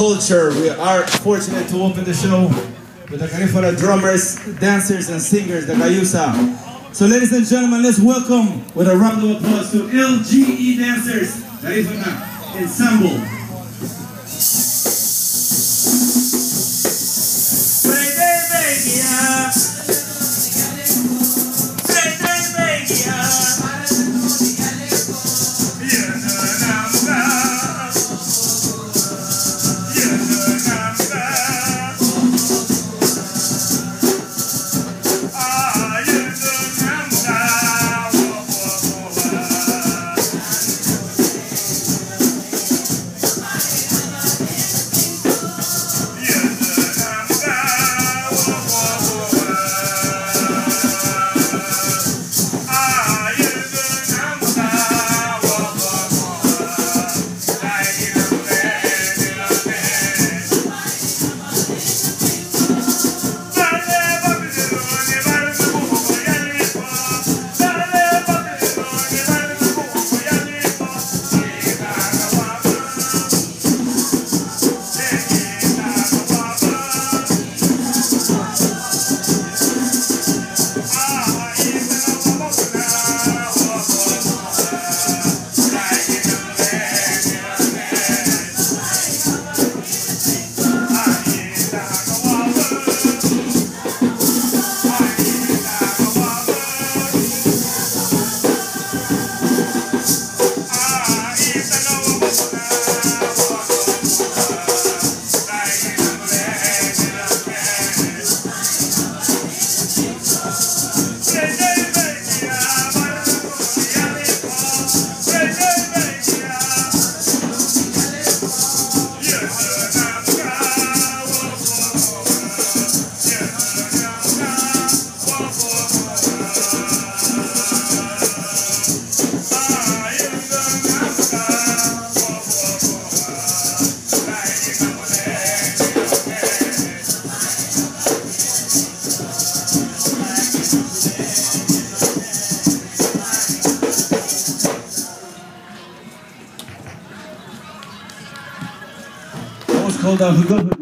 culture. We are fortunate to open the show with a Garifuna drummers, dancers, and singers, the Gayusa. So ladies and gentlemen, let's welcome with a round of applause to LGE dancers, Garifuna Ensemble. Called Hugo.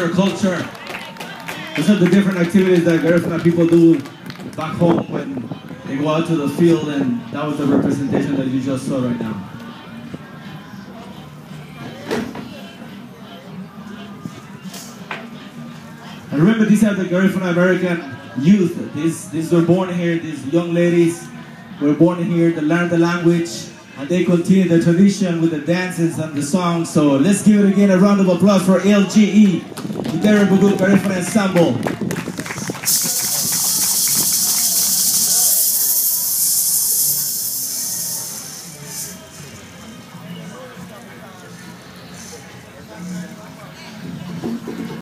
culture. These are the different activities that Garifuna people do back home when they go out to the field, and that was the representation that you just saw right now. And remember, these are the Garifuna American youth. These were born here, these young ladies were born here to learn the language, and they continue the tradition with the dances and the songs. So let's give it again a round of applause for LGE, the Derek Bugul Garifuna Ensemble.